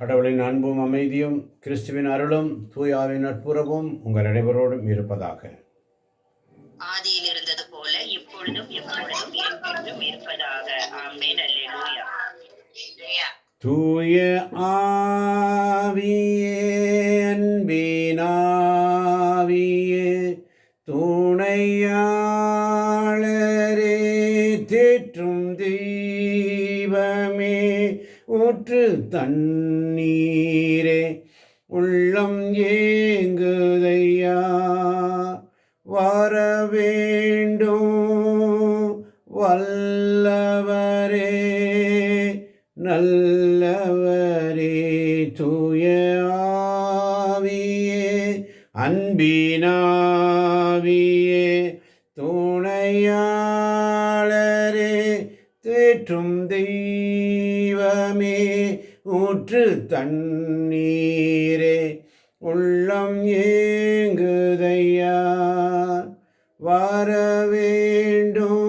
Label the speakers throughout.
Speaker 1: கடவுளின் அன்பும் அமைதியும் கிறிஸ்துவின் அருளும் தூயாவின் நட்புறவும் உங்கள் அனைவரோடும் இருப்பதாக.
Speaker 2: ஆதியில் இருந்தது போல இப்பொழுதும் எப்பொழுதும் என்றென்றும் இருப்பதாக. ஆமென். அல்லேலூயா.
Speaker 1: தூய ஆவியே, அன்பினாவியே, துணையாளரே, தேற்றும் தெய்வமே, ஊற்று தண்ணீரே, உள்ளம் ஏங்குதையா, வரவேண்டும் வல்லவரே, நல்லவரே, தூய ஆவியே, அன்பினாவியே, துணையாளரே, தேற்றும் தெய்வமே, ஊற்று தண்ணீரே, உள்ளம் ஏங்குதையா, வரவேண்டும்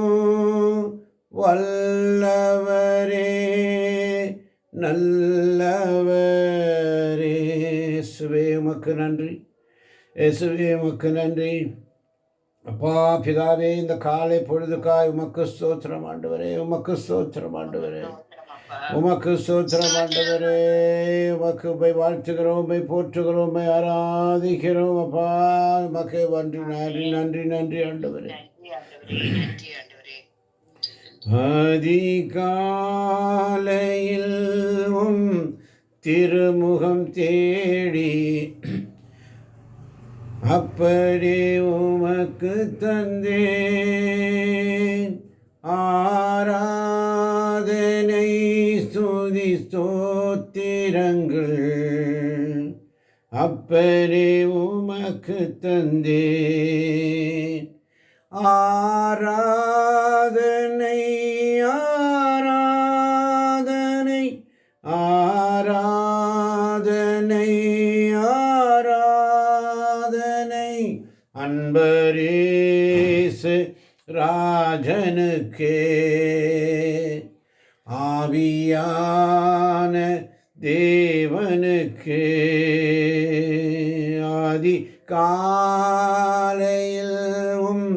Speaker 1: வல்லவரே, நல்லவரே. இயேசுவே உமக்கு நன்றி, இயேசுவே உமக்கு நன்றி. அப்பா பிதாவே, இந்த காலை பொழுதுக்காய் உமக்கு ஸ்தோத்திரம் ஆண்டவரே, உமக்கு ஸ்தோத்திரம் ஆண்டவரே, உமக்கு ஸ்தோத்திரம் ஆண்டவரே. உமக்கு உம்மை வாழ்த்துகிறோம், உம்மை போற்றுகிறோம், உம்மை ஆராதிக்கிறோம். அப்பா உமக்கு நன்றி நன்றி நன்றி நன்றி ஆண்டவரே. அதிகாலையில் உம் திருமுகம் தேடி அப்படி உமக்கு தந்தேன் ஆராதனை ஸ்துதி ஸ்தோத்திரங்கள், அப்படி உமக்கு தந்தேன் ஆராதனை ஆராதனை ஆராதனை ஆராதனை அன்பரேசு ராஜனுக்கே, ஆவியான தேவனுக்கே, ஆதி காலையில் உம்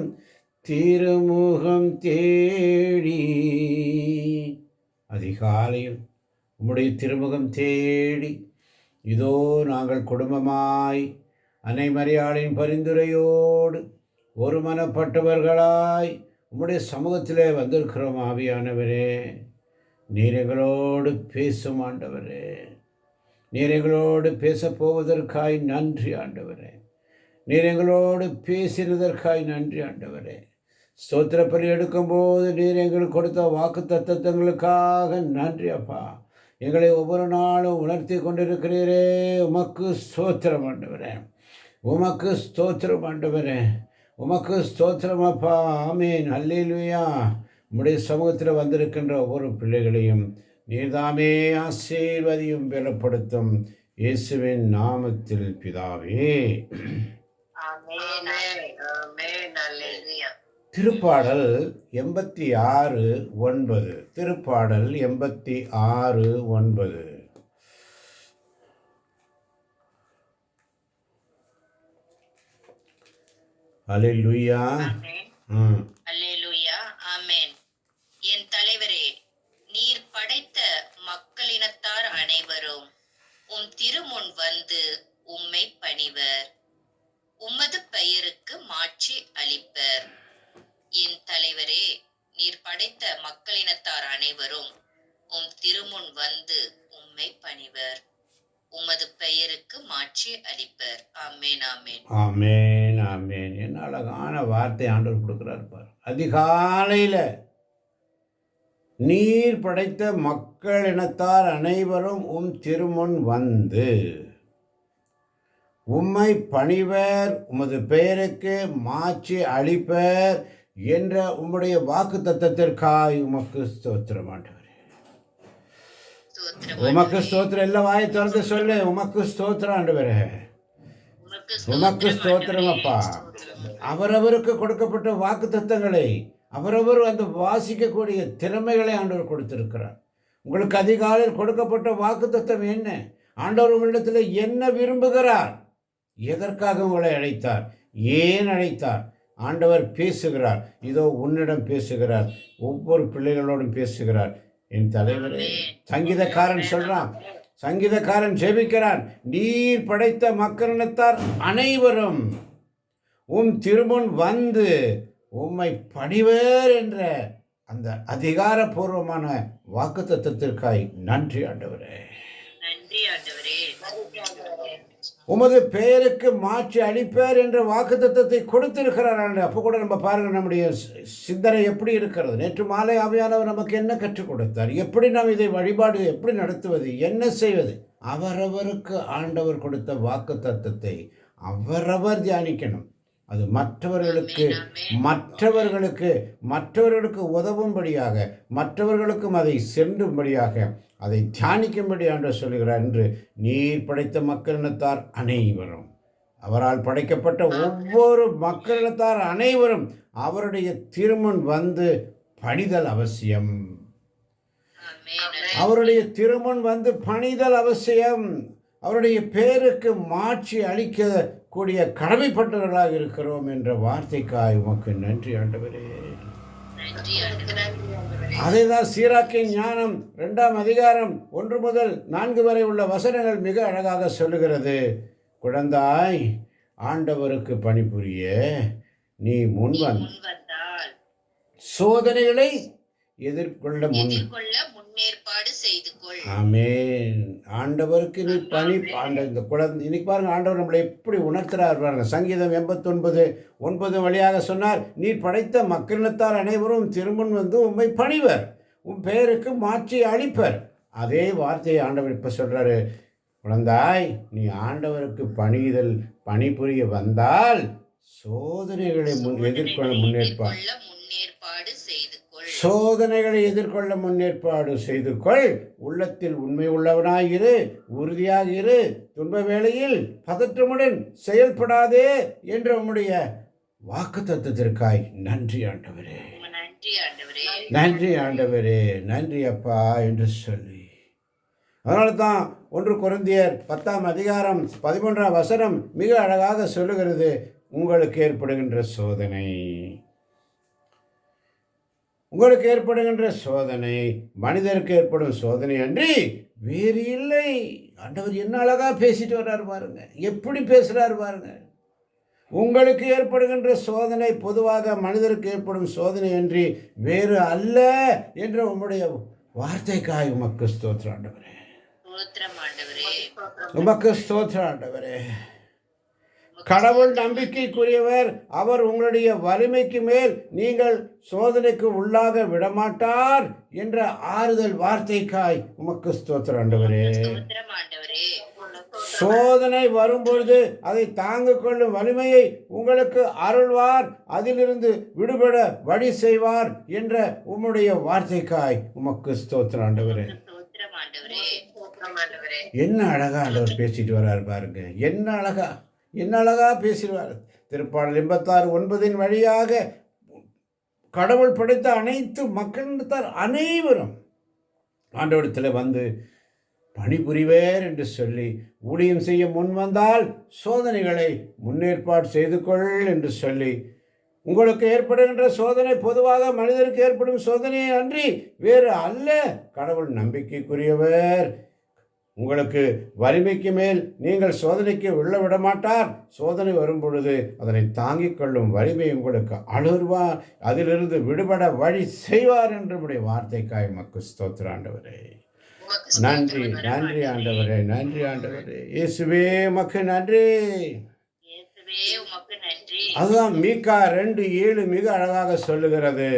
Speaker 1: திருமுகம் தேடி, அதிகாலையில் உம்முடைய திருமுகம் தேடி இதோ நாங்கள் குடும்பமாய் அன்னை மரியாளின் பரிந்துரையோடு ஒரு மனப்பட்டவர்களாய் உம்முடைய சமூகத்திலே வந்திருக்கிறோம். ஆவியானவரே, நீர் எங்களோடு பேசும் ஆண்டவரே, நீர் எங்களோடு பேசப்போவதற்காய் நன்றி ஆண்டவரே, நீர் எங்களோடு பேசினதற்காய் நன்றி ஆண்டவரே. ஸ்தோத்திர பலி எடுக்கும்போது நீர் எங்களுக்கு கொடுத்த வாக்கு தத்தங்களுக்காக நன்றி அப்பா. எங்களை ஒவ்வொரு நாளும் உணர்த்தி கொண்டிருக்கிறீரே, உமக்கு ஸ்தோத்திரம் ஆண்டவரே, உமக்கு ஸ்தோத்திரம் ஆண்டவரே, உமக்கு ஸ்தோத்திரம் அப்பா. ஆமீன். அல்லேலூயா. உம்முடைய சமூகத்தில் வந்திருக்கின்ற ஒவ்வொரு பிள்ளைகளையும் நீர்தாமே ஆசீர்வதியும் பலப்படுத்தும். இயேசுவின் நாமத்தில் பிதாவே. திருப்பாடல் 86:9. திருப்பாடல் 86:9. அல்லேலூயா.
Speaker 2: அல்லேலூயா. ஆமென். என் தலைவரே, நீர் படைத்த மக்களினத்தார் அனைவரும் உம் திருமுன் வந்து உம்மை பணிவர், உமது பெயருக்கு மாட்சி அளிப்பர். என் தலைவரே, நீர் படைத்த மக்களினத்தார் அனைவரும் உம் திருமுன் வந்து உம்மை பணிவர், உமது பெயருக்கு மாட்சி அளிப்பர். ஆமேன். ஆமேன்.
Speaker 1: ஆமேன். ஆமேன். என்ன அழகான வார்த்தை ஆண்டவர் கொடுக்கிறார் பார். அதிகாலையில் நீர் படைத்த மக்கள் இனத்தார் அனைவரும் உம் திருமுன் வந்து உம்மை பணிவர், உமது பெயருக்கு மாட்சி அளிப்பர் என்ற உம்முடைய வாக்கு தத்தத்திற்காய் உமக்கு ஸ்தோத்திரம் ஆண்டவரே. உமக்கு ஸ்தோத்திரம். எல்லாம் வாயை திறந்து சொல்லு, உமக்கு ஸ்தோத்திரம் ஆண்டவரே, உமக்கு ஸ்தோத்திரம் அப்பா. அவரவருக்கு கொடுக்கப்பட்ட வாக்கு தத்தங்களை அவரவர் அந்த வாசிக்கக்கூடிய திறமைகளை ஆண்டவர் கொடுத்திருக்கிறார். உங்களுக்கு அதிகாலையில் கொடுக்கப்பட்ட வாக்கு தத்தம் என்ன? ஆண்டவர் உங்களிடத்தில் என்ன விரும்புகிறார்? எதற்காக உங்களை அழைத்தார்? ஏன் அழைத்தார்? ஆண்டவர் பேசுகிறார். இதோ உன்னிடம் பேசுகிறார். ஒவ்வொரு பிள்ளைகளோடும் பேசுகிறார். என் தலைவரே, சங்கீதக்காரன் சொல்றான், சங்கீதக்காரன் ஜெபிக்கிறான், நீர் படைத்த மக்களினத்தார் அனைவரும் உம் திருமுன் வந்து உம்மை பணிவர் என்ற அந்த அதிகாரபூர்வமான வாக்குத்தத்தத்திற்காய் நன்றி ஆண்டவரே.
Speaker 2: நன்றி ஆண்டவரே.
Speaker 1: உமது பெயருக்கு மாற்றி அளிப்பார் என்ற வாக்குத்தத்தத்தை கொடுத்திருக்கிறார். அப்போ கூட நம்ம பாருங்க, நம்முடைய சிந்தனை எப்படி இருக்கிறது. நேற்று மாலை ஆவியானவர் நமக்கு என்ன கற்றுக் கொடுத்தார்? எப்படி நாம் இதை வழிபாடு எப்படி நடத்துவது, என்ன செய்வது? அவரவருக்கு ஆண்டவர் கொடுத்த வாக்குத்தத்தத்தை அவரவர் தியானிக்கணும். அது மற்றவர்களுக்கு உதவும்படியாக, மற்றவர்களுக்கும் அதை சென்றும்படியாக, அதை தியானிக்கும்படி ஆண்டவர் சொல்கிறார். என்று நீர் படைத்த மக்களினத்தார் அனைவரும், அவரால் படைக்கப்பட்ட ஒவ்வொரு மக்களினத்தார் அனைவரும் அவருடைய திருமுன் வந்து பணிதல் அவசியம். அவருடைய திருமுன் வந்து பணிதல் அவசியம். அவருடைய பேருக்கு மாற்றி அளிக்கக்கூடிய கடமைப்பட்டவர்களாக இருக்கிறோம் என்ற வார்த்தைக்காய் உமக்கு நன்றி ஆண்டவரே. அதைதான் சீராக்கின் ஞானம் 2ஆம் அதிகாரம் 1 முதல் 4 வரை உள்ள வசனங்கள் மிக அழகாக சொல்லுகிறது. குழந்தாய், ஆண்டவருக்கு பணிபுரிய நீ முன்வந்தால் சோதனைகளை எதிர்கொள்ள
Speaker 2: முன்னேற்பாடு செய்து கொள்.
Speaker 1: ஆமென். ஆண்டவருக்கு நீ பணி இந்த குழந்தை இன்னைக்கு பாருங்க, ஆண்டவர் நம்மளை எப்படி உணர்த்துறார் பாருங்க. சங்கீதம் 89:9 வழியாக சொன்னார், நீ படைத்த மக்களினத்தார் அனைவரும் திருமுன் வந்து உம்மை பணிவர், உன் பெயருக்கு மாற்றி அளிப்பர். அதே வார்த்தையை ஆண்டவர் இப்ப சொல்றாரு, குழந்தாய், நீ ஆண்டவருக்கு பணிபுரிய வந்தால் சோதனைகளை எதிர்கொள்ள முன்னேற்பாடு செய்து கொள். உள்ளத்தில் உண்மை உள்ளவனாயிரு, உறுதியாக இரு, துன்ப வேளையில் பதற்றமுடன் செயல்படாதே என்ற உம்முடைய வாக்குத்தத்தத்திற்காய் நன்றி ஆண்டவரே. நன்றி ஆண்டவரே, நன்றி அப்பா என்று சொல்லி, அதனால தான் 1 கொரிந்தியர் 10ஆம் அதிகாரம் 13ஆம் வசனம் மிக அழகாக சொல்லுகிறது, உங்களுக்கு ஏற்படுகின்ற சோதனை மனிதருக்கு ஏற்படும் சோதனை அன்றி வேறு இல்லை. ஆண்டவர் என்ன அழகா பேசிட்டு வர்றாரு பாருங்க, எப்படி பேசுறாரு பாருங்க. உங்களுக்கு ஏற்படுகின்ற சோதனை பொதுவாக மனிதருக்கு ஏற்படும் சோதனை அன்றி வேறு அல்ல என்ற உம்முடைய வார்த்தைக்காய் உமக்கு ஸ்தோத்திரம் ஆண்டவரே. உமக்கு ஸ்தோத்திரம் ஆண்டவரே. கடவுள் நம்பிக்கைக்குரியவர். அவர் உங்களுடைய வலிமைக்கு மேல் நீங்கள் சோதனைக்கு உள்ளாக விடமாட்டார் என்ற ஆறுதல் வார்த்தைக்காய் உமக்கு ஸ்தோத்திரம் ஆண்டவரே. சோதனை வரும்பொழுது அதை தாங்கிக் கொள்ளும் வலிமையை உங்களுக்கு அருள்வார், அதிலிருந்து விடுபட வழி செய்வார் என்ற உம்முடைய வார்த்தைக்காய் உமக்கு ஸ்தோத்திரம் ஆண்டவரே. என்ன அழகா ஆண்டவர் பேசிட்டு வர்றாரு பாருங்க, என்ன அழகா பேசிடுவார். திருப்பாடல் 86:9 வழியாக கடவுள் படைத்த அனைத்து மக்களினத்தார் அனைவரும் ஆண்டவரிடத்தில் வந்து பணிபுரிவேர் என்று சொல்லி ஊழியம் செய்ய முன் வந்தால் சோதனைகளை முன்னேற்பாடு செய்து கொள் என்று சொல்லி, உங்களுக்கு ஏற்படுகின்ற சோதனை பொதுவாக மனிதருக்கு ஏற்படும் சோதனையை அன்றி வேறு அல்ல. கடவுள் நம்பிக்கைக்குரியவர். உங்களுக்கு வலிமைக்கு மேல் நீங்கள் சோதனைக்கு உள்ள விட மாட்டார். சோதனை வரும் பொழுது அதனை தாங்கிக் கொள்ளும் வலிமை உங்களுக்கு அழுவார், அதிலிருந்து விடுபட வழி செய்வார் என்று உடைய வார்த்தைக்காய் உமக்கு ஸ்தோத்திரம் ஆண்டவரே. நன்றி ஆண்டவரே, நன்றி ஆண்டவரே. இயேசுவே உமக்கு நன்றி. அதுதான் மீகா 2:7 மிக அழகாக சொல்லுகிறது.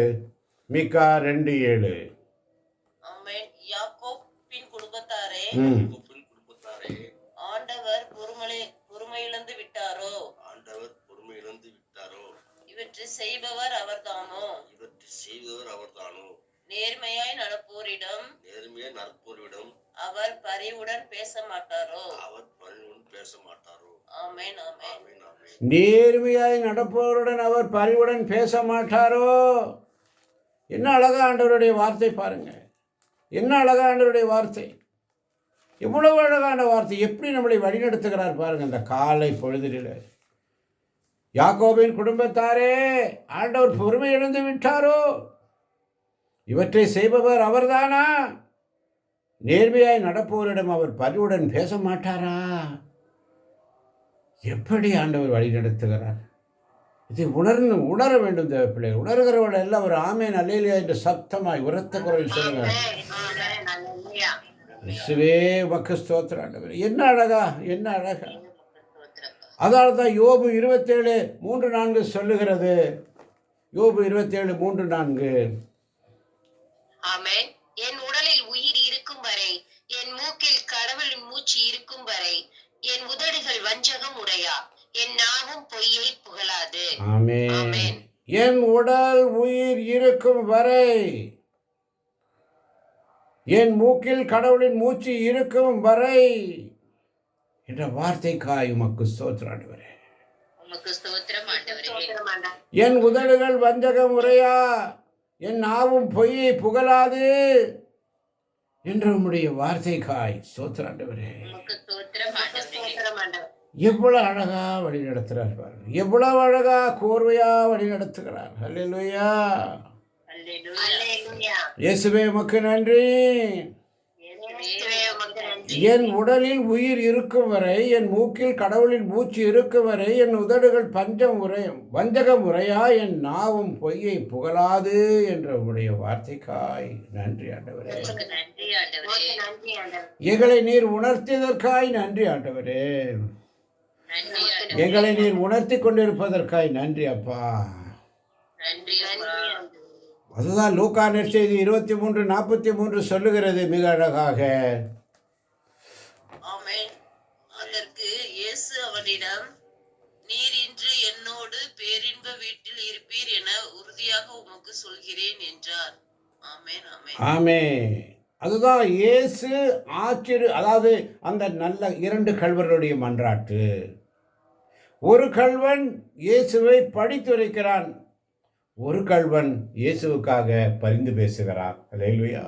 Speaker 1: மீகா 2:7,
Speaker 2: ஆண்டவர் பொறுமையிழந்து விட்டாரோ, இவற்றை செய்பவர் அவர்தானோ, நேர்மையாய் நடப்போரிடம் அவர் பரிவுடன் பேச மாட்டாரோ. ஆமென், ஆமென்.
Speaker 1: நேர்மையாய் நடப்பவருடன் அவர் பரிவுடன் பேச மாட்டாரோ. என்ன அழகா ஆண்டவருடைய வார்த்தை பாருங்க, என்ன அழகா ஆண்டவருடைய வார்த்தை. எவ்வளவு அழகான வார்த்தை! எப்படி நம்மளை வழிநடத்துகிறார் பாருங்க இந்த காலை பொழுதில். யாக்கோபின் குடும்பத்தாரே, ஆண்டவர் பொறுமை இழந்து விட்டாரோ? இவற்றை செய்பவர் அவர்தானா? நேர்மையாய் நடப்போரிடம் அவர் பரிவுடன் பேச மாட்டாரா? எப்படி ஆண்டவர் வழி நடத்துகிறார்? இதை உணர வேண்டும் தேவ பிள்ளைகள். உணர்கிறவர்கள் எல்லாம் ஒரு ஆமேன் அல்லேலூயா என்று சப்தமாய் உரத்த குரல் சொல்லுங்கள். இயேசுவே உமக்கு ஸ்தோத்திரம் ஆண்டவரே. என்ன அழகா, என்ன அழகா! அதனால தான் யோபு 27:3-4 சொல்லுகிறது. யோபு 27:3-4.
Speaker 3: ஆமென். என் உடலில் உயிர் இருக்கும் வரை, என் மூக்கில் கடவுளின் மூச்சு இருக்கும் வரை, என் உதடுகள் வஞ்சகம் உடையா, என் நாவும் பொய்யை புகழாது.
Speaker 1: ஆமென். என் உடல் உயிர் இருக்கும் வரை, என் மூக்கில் கடவுளின் மூச்சு இருக்கும் வரை என்ற வார்த்தைக்காய் உமக்கு ஸ்தோத்திரம் ஆண்டவரே.
Speaker 3: உமக்கு ஸ்தோத்திரம் ஆண்டவரே.
Speaker 1: என் உதடுகள் வஞ்சகம் உரையா, என் நாவும் பொய்யை புகழாது என்ற உம்முடைய வார்த்தைக்காய் ஸ்தோத்திரம் ஆண்டவரே.
Speaker 3: உமக்கு ஸ்தோத்திரம் ஆண்டவரே.
Speaker 1: எவ்வளவு அழகா வழி நடத்துகிறார் பாருங்க. எவ்வளவு அழகா கோர்வையா வழி நடத்துகிறார். அல்லேலூயா. இயேசுவே உமக்கு நன்றி. என் உடலில் உயிர் இருக்கும் வரை, என் மூக்கில் கடவுளின் மூச்சு இருக்கும் வரை, என் உதடுகள் வஞ்சகம் உரையா, என் நாவும் பொய்யை புகழாது என்ற உம்முடைய வார்த்தைக்காய் நன்றி ஆண்டவரே. எங்களை நீர் உணர்த்தியதற்காய் நன்றி ஆண்டவரே. எங்களை நீர் உணர்த்தி கொண்டிருப்பதற்காய் நன்றி அப்பா. அதுதான் லூக்கா நற்செய்தி 23:43 சொல்லுகிறது மிக அழகாக.
Speaker 2: ஆமென். அதற்கு இயேசு அவனிடம், நீர் இன்று என்னோடு பேரின்ப வீட்டில் இருப்பீர் என உறுதியாக உமக்கு சொல்கிறேன் என்றார். ஆமென், ஆமென்.
Speaker 1: ஆமென். அதுதான் இயேசு அதாவது அந்த நல்ல 2 கள்வர்களுடைய மன்றாட்டு. ஒரு கள்வன் இயேசுவை படித்துரைக்கிறான், ஒரு கள்வன் இயேசுவுக்காக பரிந்து பேசுகிறான். அல்லேலூயா.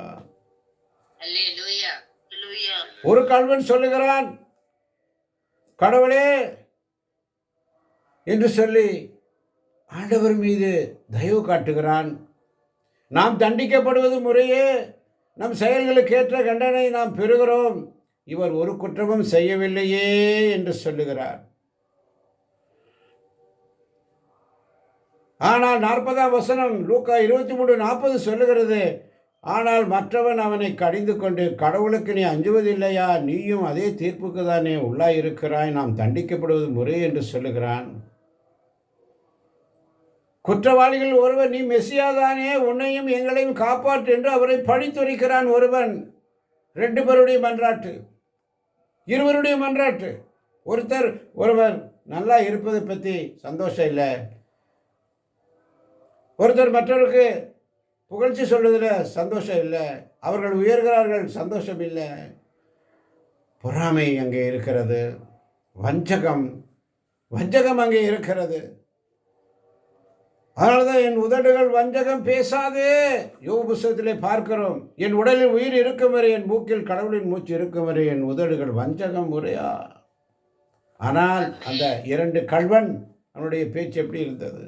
Speaker 3: அல்லேலூயா.
Speaker 2: அல்லேலூயா.
Speaker 1: ஒரு கள்வன் சொல்லுகிறான், கடவுளே என்று சொல்லி ஆண்டவர் மீது தயவு காட்டுகிறான். நாம் தண்டிக்கப்படுவது முறையே, நம் செயல்களுக்கு ஏற்ற கண்டனை நாம் பெறுகிறோம், இவர் ஒரு குற்றமும் செய்யவில்லையே என்று சொல்லுகிறார். ஆனால் 40ஆம் வசனம் லூக்கா 23:40 சொல்லுகிறது, ஆனால் மற்றவன் அவனை கடிந்து கொண்டு, கடவுளுக்கு நீ அஞ்சுவதில்லையா? நீயும் அதே தீர்ப்புக்கு தானே உள்ளாயிருக்கிறாய், நாம் தண்டிக்கப்படுவது முறை என்று சொல்லுகிறான். குற்றவாளிகள் ஒருவர், நீ மெசியாதானே, உன்னையும் எங்களையும் காப்பாற்று என்று அவரை பழித்துரைக்கிறான் ஒருவன். 2 பேருடைய மன்றாட்டு, இருவருடைய மன்றாட்டு. ஒருவர் நல்லா இருப்பதை பற்றி சந்தோஷம் இல்லை, ஒருத்தர் மற்றவருக்கு புகழ்ச்சி சொல்வதில் சந்தோஷம் இல்லை, அவர்கள் உயர்கிறார்கள் சந்தோஷம் இல்லை. பொறாமை அங்கே இருக்கிறது, வஞ்சகம் அங்கே இருக்கிறது. அதனால்தான் என் உதடுகள் வஞ்சகம் பேசாது. யோபு புத்தகத்திலே பார்க்கிறோம், என் உடலில் உயிர் இருக்கும் வரை, என் மூக்கில் கடவுளின் மூச்சு இருக்கும் வரை, என் உதடுகள் வஞ்சகம் உரையா. ஆனால் அந்த 2 கள்வன் அவனுடைய பேச்சு எப்படி இருந்தது?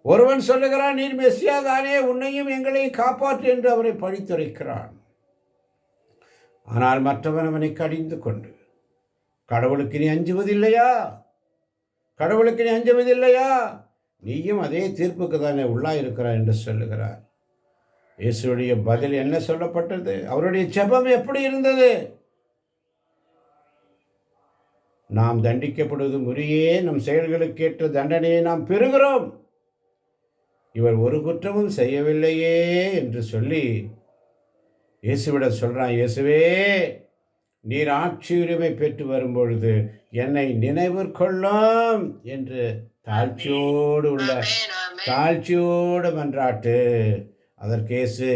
Speaker 1: ஒருவன் சொல்லுகிறான், நீர் மெசியாதானே, உன்னையும் எங்களையும் காப்பாற்று என்று அவரை பழித்துரைக்கிறான். ஆனால் மற்றவன் அவனை கடிந்து கொண்டு, கடவுளுக்கு நீ அஞ்சுவதில்லையா? கடவுளுக்கு நீ அஞ்சுவதில்லையா? நீயும் அதே தீர்ப்புக்கு தானே உள்ளாயிருக்கிறாய் என்று சொல்லுகிறார். இயேசுடைய பதில் என்ன சொல்லப்பட்டது? அவருடைய ஜெபம் எப்படி இருந்தது? நாம் தண்டிக்கப்படுவது முறையே, நம் செயல்களுக்கு ஏற்ற தண்டனையை நாம் பெறுகிறோம், இவர் ஒரு குற்றமும் செய்யவில்லையே என்று சொல்லி இயேசுவிடம் சொல்றான், இயேசுவே நீர் ஆட்சி உரிமை பெற்று வரும்பொழுது என்னை நினைவிற்கொள்ளும் என்று தாழ்ச்சியோடு மன்றாட்டு. அதற்கு இயேசு,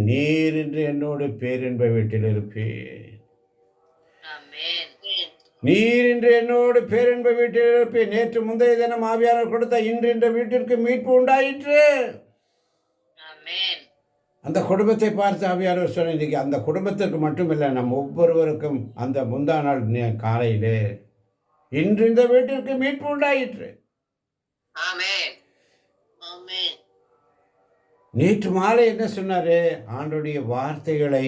Speaker 1: நீர் இன்று என்னோடு பேரின்ப வீட்டில் இருப்பீர், நீர் இன்று என்னோடு பேரின்ப வீட்டில் இருப்பீர். நேற்று முந்தைய தினம் ஆவியானவர் கொடுத்த இன்று இந்த வீட்டிற்கு மீட்பு உண்டாயிற்று. அந்த குடும்பத்தை பார்த்து ஆவியானவர் சொன்ன, இன்றைக்கி அந்த குடும்பத்திற்கு மட்டுமில்லை, நம் ஒவ்வொருவருக்கும் அந்த முந்தா நாள் காலையிலே இன்று இந்த வீட்டிற்கு மீட்பு உண்டாயிற்று.
Speaker 3: ஆமென்.
Speaker 2: ஆமென்.
Speaker 1: நேற்று மாலை என்ன சொன்னாரு? ஆண்டுடைய வார்த்தைகளை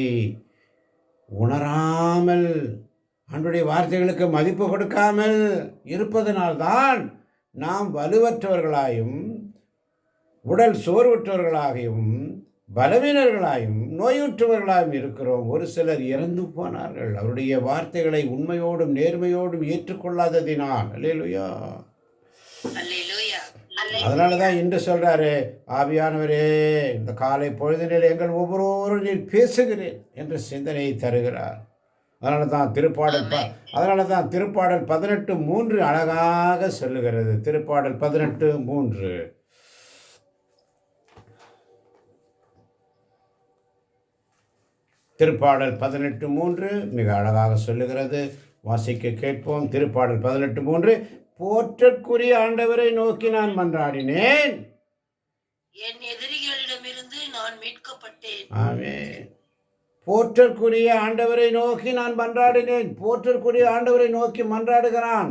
Speaker 1: உணராமல், ஆண்டுடைய வார்த்தைகளுக்கு மதிப்பு கொடுக்காமல் இருப்பதனால்தான் நாம் வலுவற்றவர்களாயும் உடல் சோர்வற்றவர்களாகவும் பலவீனர்களாயும் நோயுற்றவர்களாயும் இருக்கிறோம். ஒரு சிலர் இறந்து போனார்கள், அவருடைய வார்த்தைகளை உண்மையோடும் நேர்மையோடும் ஏற்றுக்கொள்ளாததினால். அல்லேலூயா.
Speaker 3: அல்லேலூயா.
Speaker 1: அதனால தான் இன்று சொல்றாரு, ஆவியானவரே இந்த காலை பொழுதினில் எங்கள் ஒவ்வொருவரும் நீர் பேசுகிறேன் என்ற சிந்தனையை தருகிறார். அதனால தான் திருப்பாடல் 18:3 அழகாக சொல்லுகிறது. திருப்பாடல் 18:3. திருப்பாடல் 18:3 மிக அழகாக சொல்லுகிறது. வாசிக்க கேட்போம். திருப்பாடல் 18:3. போற்றற்குரிய ஆண்டவரை நோக்கி நான் மன்றாடினேன்,
Speaker 2: என் எதிரிகளிடமிருந்து நான் மீட்கப்பட்டேன்.
Speaker 1: ஆமென். போற்றற்குரிய ஆண்டவரை நோக்கி நான் மன்றாடினேன். போற்றற்குரிய ஆண்டவரை நோக்கி மன்றாடுகிறான்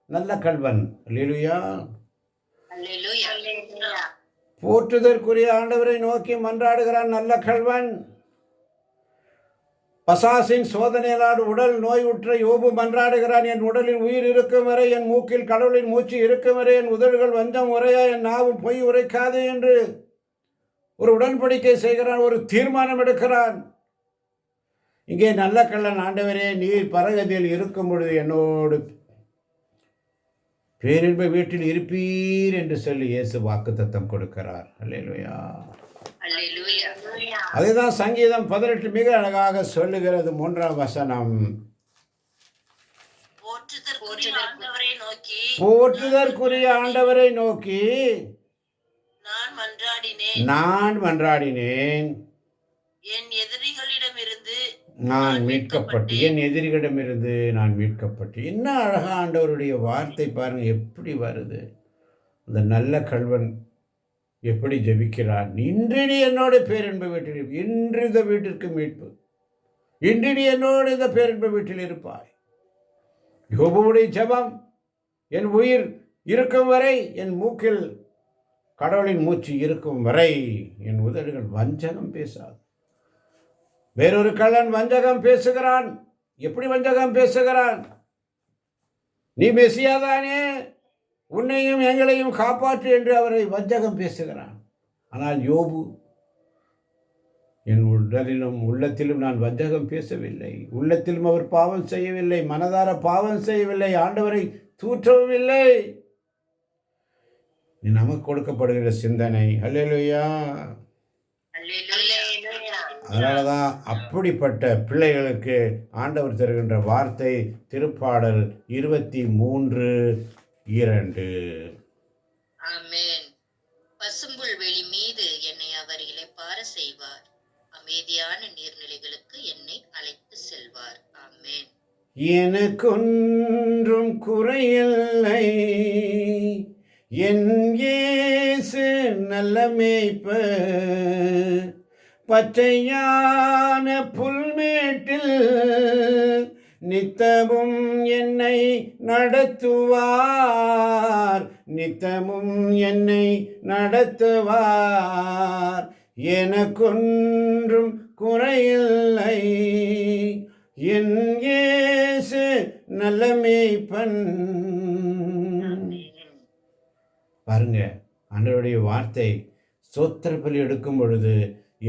Speaker 1: நல்ல கள்வன். அல்லேலூயா.
Speaker 3: அல்லேலூயா.
Speaker 1: போற்றுதற்குரிய ஆண்டவரை நோக்கி மன்றாடுகிறான் நல்ல கள்வன். பசாசின் சோதனையால் உடல் நோயுற்ற யோபு மன்றாடுகிறான், என் உடலில் உயிர் இருக்கும் வரை, என் மூக்கில் கடவுளின் மூச்சு இருக்கும் வரை, என் உதடுகள் வஞ்சம் உரையா, என் நாவும் பொய் உரைக்காது என்று ஒரு உடன்படிக்கை செய்கிறான், ஒரு தீர்மானம் எடுக்கிறான். இங்கே நல்ல கள்ளன், ஆண்டவரே நீர் பரகதியில் இருக்கும் பொழுது என்னோடு பேரின்ப வீட்டில் இருப்பீர் என்று சொல்லி இயேசு வாக்குத்தத்தம் கொடுக்கிறார். அல்லேலூயா. அதுதான் சங்கீதம் 18 மிக அழகாக சொல்லுகிறது. 3ஆம் வசனம்.
Speaker 2: போற்றுதற்குரிய ஆண்டவரை நோக்கி நான் மன்றாடினேன்,
Speaker 1: என் எதிரிகளிடமிருந்து நான் மீட்கப்பட்டு. என்ன அழகா ஆண்டவருடைய வார்த்தை பாருங்க, எப்படி வருது. அந்த நல்ல கள்வன் எப்படி ஜெபிக்கிறார். இன்று நீ என்னோட பேரின்ப வீட்டில், இன்று இந்த வீட்டிற்கு மீட்பு, இன்று நீ என்னோடு இந்த பேரின்ப வீட்டில் இருப்பாய். யோபுவுடைய ஜெபம், என் உயிர் இருக்கும் வரை, என் மூக்கில் கடவுளின் மூச்சு இருக்கும் வரை, என் உதடுகள் வஞ்சகம் பேசாது. வேறொரு கள்ளன் வஞ்சகம் பேசுகிறான். எப்படி வஞ்சகம் பேசுகிறான்? நீ மெசியாதானே, உன்னையும் எங்களையும் காப்பாற்று என்று அவரை வஞ்சகம் பேசுகிறான். ஆனால் யோபு, என் உடலிலும் உள்ளத்திலும் நான் வஞ்சகம் பேசவில்லை, உள்ளத்திலும் அவர் பாவம் செய்யவில்லை, மனதார பாவம் செய்யவில்லை, ஆண்டவரை தூற்றவும் இல்லை. நமக்கு கொடுக்கப்படுகிற சிந்தனை. அல்லேலூயா. அதனாலதான் அப்படிப்பட்ட பிள்ளைகளுக்கு ஆண்டவர் தருகின்ற வார்த்தை திருப்பாடல் 23:2.
Speaker 3: ஆமென். பசும்புல் வெளி மீது என்னை அவர் இளைப்பாற செய்வார், அமைதியான நீர்நிலைகளுக்கு என்னை அழைத்து செல்வார். ஆமென்.
Speaker 1: எனக்கொன்றும் குறையில்லை, என் இயேசு நல்ல மேய்ப்பர், பச்சையான புல்மேட்டில் நித்தமும் என்னை நடத்துவார், நித்தமும் என்னை நடத்துவார். எனக்கொன்றும் குறையில்லை, என் இயேசு நல்ல மேய்ப்பன். பாருங்க, ஆண்டவருடைய வார்த்தை ஸ்தோத்திர பலி எடுக்கும் பொழுது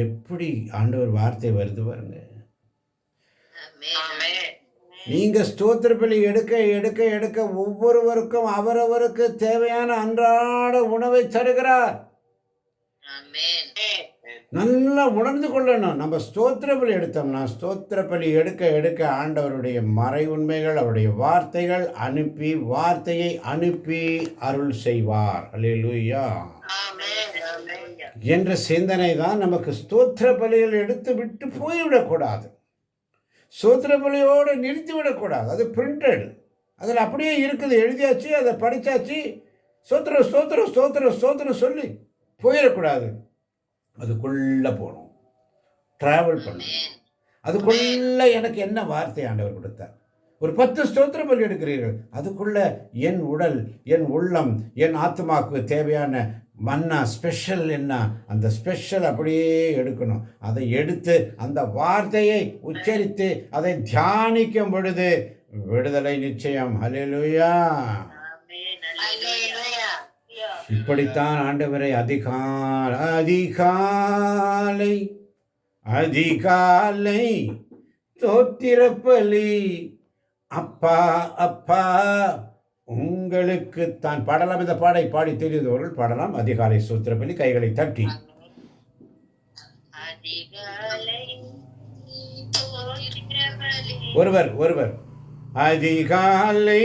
Speaker 1: எப்படி ஆண்டவர் வார்த்தை வருது பாருங்க. நீங்க ஸ்தோத்திர பலி எடுக்க எடுக்க எடுக்க ஒவ்வொருவருக்கும் அவரவருக்கு தேவையான அன்றாட உணவை தருகிறார். நல்லா உணர்ந்து கொள்ளணும். நம்ம ஸ்தோத்திர பலி எடுத்தோம்னா, ஸ்தோத்திர பலி எடுக்க எடுக்க ஆண்டவருடைய மறை உண்மைகள், அவருடைய வார்த்தைகள் அனுப்பி, வார்த்தையை அனுப்பி அருள் செய்வார். அல்லேலூயா என்ற சிந்தனை தான் நமக்கு. ஸ்தோத்திர பலிகள் எடுத்து விட்டு போய்விடக்கூடாது, ஸ்தோத்திர பலியோடு நிறுத்திவிடக்கூடாது. அது பிரிண்டட், அதில் அப்படியே இருக்குது, எழுதியாச்சு, அதை படித்தாச்சு, ஸ்தோத்திரம் ஸ்தோத்திரம் ஸ்தோத்திரம் ஸ்தோத்திரம் சொல்லி போயிடக்கூடாது. அதுக்குள்ளே போகணும். டிராவல் பண்ணணும். அதுக்குள்ள எனக்கு என்ன வார்த்தை ஆண்டவர் கொடுத்தார்? ஒரு 10 ஸ்தோத்திர பலி எடுக்கிறீர்கள், அதுக்குள்ள என் உடல், என் உள்ளம், என் ஆத்மாவுக்கு தேவையான மன்னா ஸ்பெஷல் என்ன, அந்த ஸ்பெஷல் அப்படியே எடுக்கணும். அதை எடுத்து அந்த வார்த்தையை உச்சரித்து அதை தியானிக்கும் பொழுது விடுதலை நிச்சயம். ஹல்லேலூயா. இப்படித்தான் ஆண்டவரை அதிகாலை அதிகாலை ஸ்தோத்திர பலி அப்பா அப்பா உங்களுக்கு தான் பாடலாம். இந்த பாடை பாடி தெரிந்தவர்கள் பாடலாம். அதிகாலை ஸ்தோத்திர பலி கைகளை தட்டி. ஒருவர் அதிகாலை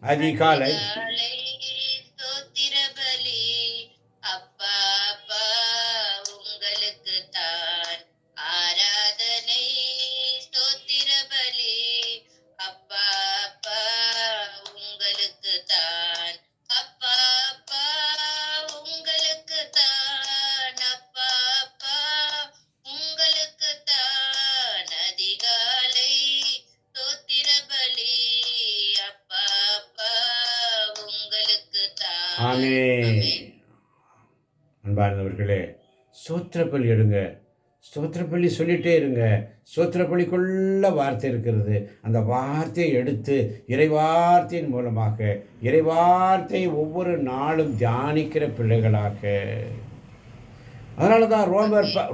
Speaker 1: அதிகாலை ஆமென். அன்பார்ந்தவர்களே, ஸ்தோத்திரப்பலி எடுங்க. ஸ்தோத்திரப்பலி சொல்லிட்டே இருங்க. ஸ்தோத்திரப்பலிக்குள்ள வார்த்தை இருக்கிறது. அந்த வார்த்தையை எடுத்து இறைவார்த்தையின் மூலமாக இறைவார்த்தையை ஒவ்வொரு நாளும் தியானிக்கிற பிள்ளைகளாக. அதனால தான்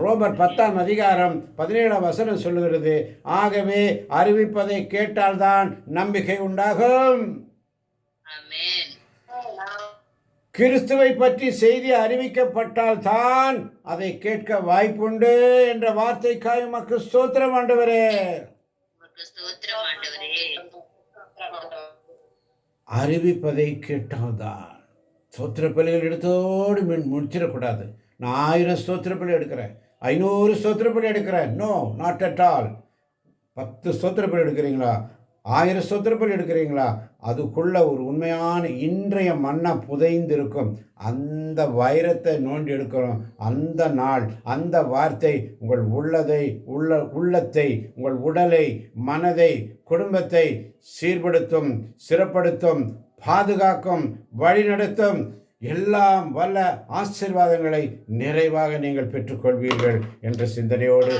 Speaker 1: ரோமர் 10ஆம் அதிகாரம் 17ஆம் வசனம் சொல்லுகிறது, ஆகவே அறிவிப்பதை கேட்டால்தான் நம்பிக்கை உண்டாகும். கிறிஸ்துவை பற்றி செய்தி அறிவிக்கப்பட்டால் தான் அதை கேட்க வாய்ப்புண்டு என்ற வார்த்தைக்காய் உமக்கு ஸ்தோத்திரம் ஆண்டவரே. அறிவிப்பதை கேட்டால்தான். ஸ்தோத்திர பலிகள் எடுத்தோடு முடிச்சிடக்கூடாது. நான் 1000 ஸ்தோத்திர பலி எடுக்கிறேன், 500 ஸ்தோத்திர பலி எடுக்கிறேன். No, not at all. 10 ஸ்தோத்திர பலி எடுக்கிறீங்களா, 1000 ஸ்தோத்திர பலி எடுக்கிறீங்களா, அதுக்குள்ள ஒரு உண்மையான இன்றைய மண்ணை புதைந்திருக்கும் அந்த வைரத்தை நோண்டி எடுக்கிறோம். அந்த நாள் அந்த வார்த்தை உங்கள் உள்ளத்தை, உங்கள் உடலை, மனதை, குடும்பத்தை சீர்படுத்தும், சிறப்படுத்தும், பாதுகாக்கும், வழிநடத்தும். எல்லாம் வல்ல ஆசீர்வாதங்களை நிறைவாக நீங்கள் பெற்றுக்கொள்வீர்கள் என்ற சிந்தனையோடு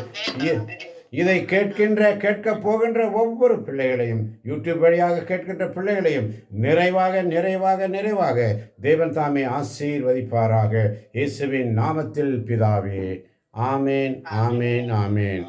Speaker 1: இதை கேட்க போகின்ற ஒவ்வொரு பிள்ளைகளையும், யூடியூப் வழியாக கேட்கின்ற பிள்ளைகளையும் நிறைவாக தேவன் தாமே ஆசீர்வதிப்பாராக. இயேசுவின் நாமத்தில் பிதாவே. ஆமேன், ஆமேன், ஆமேன்.